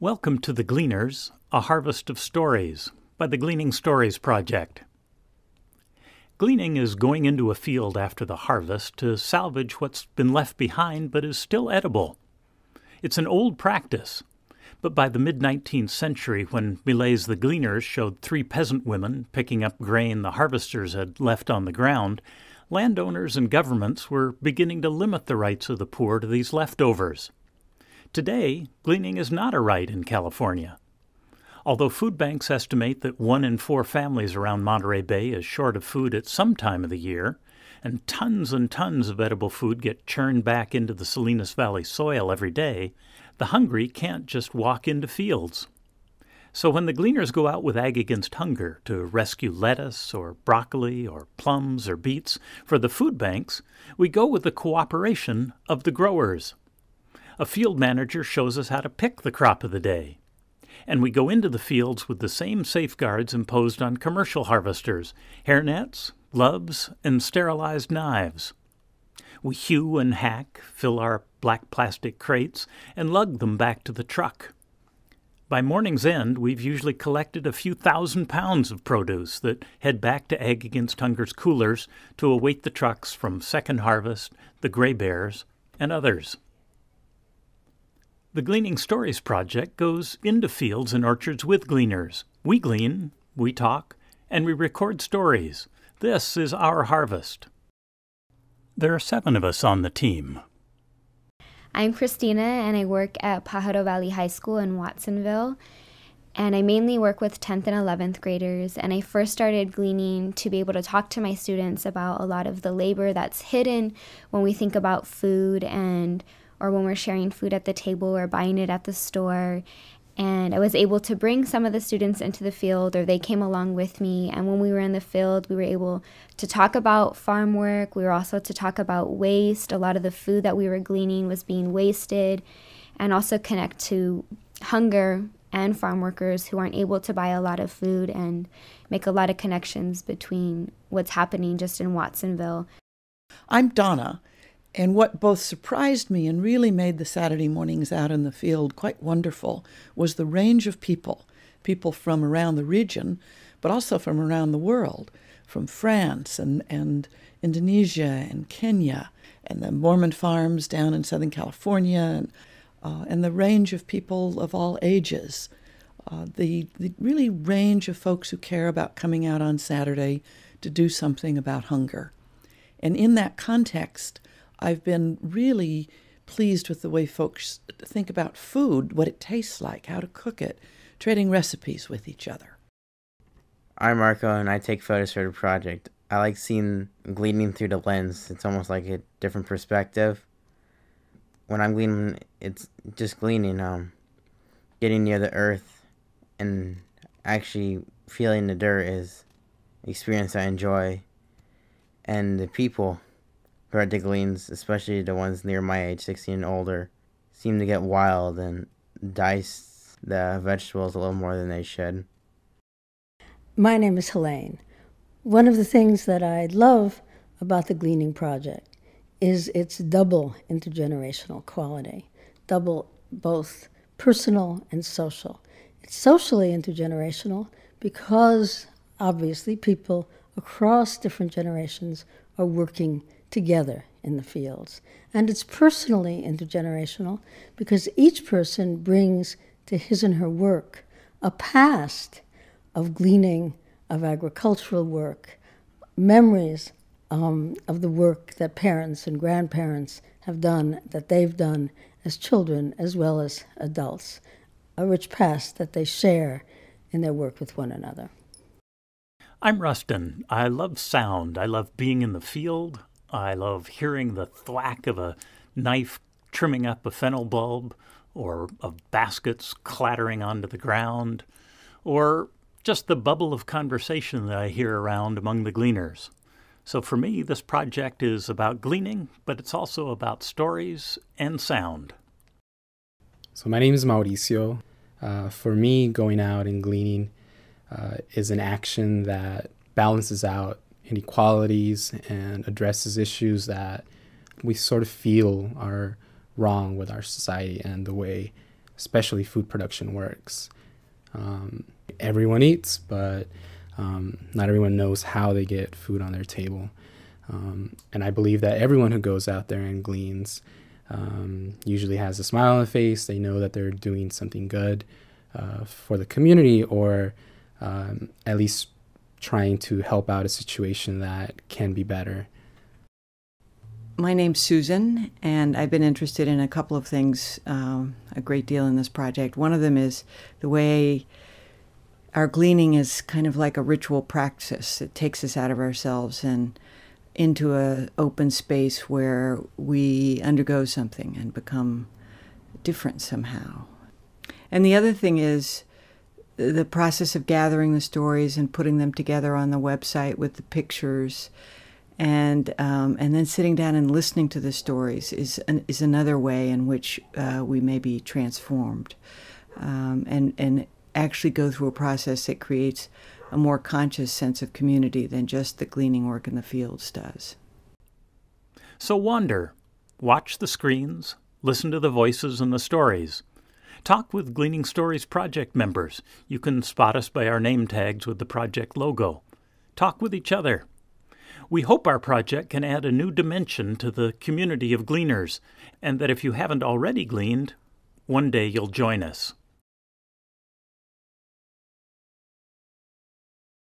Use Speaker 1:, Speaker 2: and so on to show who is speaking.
Speaker 1: Welcome to The Gleaners, a harvest of stories by the Gleaning Stories Project. Gleaning is going into a field after the harvest to salvage what's been left behind but is still edible. It's an old practice, but by the mid-19th century, when Millet's The Gleaners showed three peasant women picking up grain the harvesters had left on the ground, landowners and governments were beginning to limit the rights of the poor to these leftovers. Today, gleaning is not a right in California. Although food banks estimate that 1 in 4 families around Monterey Bay is short of food at some time of the year, and tons of edible food get churned back into the Salinas Valley soil every day, the hungry can't just walk into fields. So when the gleaners go out with Ag Against Hunger to rescue lettuce or broccoli or plums or beets for the food banks, we go with the cooperation of the growers. A field manager shows us how to pick the crop of the day. And we go into the fields with the same safeguards imposed on commercial harvesters: hairnets, gloves, and sterilized knives. We hew and hack, fill our black plastic crates, and lug them back to the truck. By morning's end, we've usually collected a few thousand pounds of produce that head back to Ag Against Hunger's coolers to await the trucks from Second Harvest, the Gray Bears, and others. The Gleaning Stories Project goes into fields and orchards with gleaners. We glean, we talk, and we record stories. This is our harvest. There are 7 of us on the team.
Speaker 2: I'm Christina, and I work at Pajaro Valley High School in Watsonville. And I mainly work with 10th and 11th graders. And I first started gleaning to be able to talk to my students about a lot of the labor that's hidden when we think about food or when we're sharing food at the table or buying it at the store. And I was able to bring some of the students into the field, or they came along with me. And when we were in the field, we were able to talk about farm work. We were also to talk about waste. A lot of the food that we were gleaning was being wasted, and also connect to hunger and farm workers who aren't able to buy a lot of food, and make a lot of connections between what's happening just in Watsonville.
Speaker 3: I'm Donna. And what both surprised me and really made the Saturday mornings out in the field quite wonderful was the range of people from around the region, but also from around the world, from France and Indonesia and Kenya, and the Mormon farms down in Southern California, and the range of people of all ages. The really range of folks who care about coming out on Saturday to do something about hunger. And in that context, I've been really pleased with the way folks think about food, what it tastes like, how to cook it, trading recipes with each other.
Speaker 4: I'm Marco, and I take photos for the project. I like seeing gleaning through the lens. It's almost like a different perspective. When I'm gleaning, it's just gleaning, getting near the earth and actually feeling the dirt is an experience I enjoy. And the people who are at the gleans, especially the ones near my age, 16 and older, seem to get wild and dice the vegetables a little more than they should.
Speaker 5: My name is Helene. One of the things that I love about the Gleaning Project is its double intergenerational quality, double both personal and social. It's socially intergenerational because, obviously, people across different generations are working together in the fields. And it's personally intergenerational because each person brings to his and her work a past of gleaning, of agricultural work, memories of the work that parents and grandparents have done, that they've done as children as well as adults, a rich past that they share in their work with one another.
Speaker 1: I'm Rustin. I love sound. I love being in the field. I love hearing the thwack of a knife trimming up a fennel bulb, or of baskets clattering onto the ground, or just the bubble of conversation that I hear around among the gleaners. So for me, this project is about gleaning, but it's also about stories and sound.
Speaker 6: So my name is Mauricio. For me, going out and gleaning is an action that balances out inequalities and addresses issues that we sort of feel are wrong with our society and the way especially food production works. Everyone eats, but not everyone knows how they get food on their table. And I believe that everyone who goes out there and gleans usually has a smile on their face. They know that they're doing something good for the community, or at least trying to help out a situation that can be better.
Speaker 3: My name's Susan, and I've been interested in a couple of things a great deal in this project. One of them is the way our gleaning is kind of like a ritual practice. It takes us out of ourselves and into an open space where we undergo something and become different somehow. And the other thing is the process of gathering the stories and putting them together on the website with the pictures, and then sitting down and listening to the stories is another way in which we may be transformed, and actually go through a process that creates a more conscious sense of community than just the gleaning work in the fields does.
Speaker 1: So wander, watch the screens, listen to the voices and the stories. Talk with Gleaning Stories Project members. You can spot us by our name tags with the project logo. Talk with each other. We hope our project can add a new dimension to the community of gleaners, and that if you haven't already gleaned, one day you'll join us.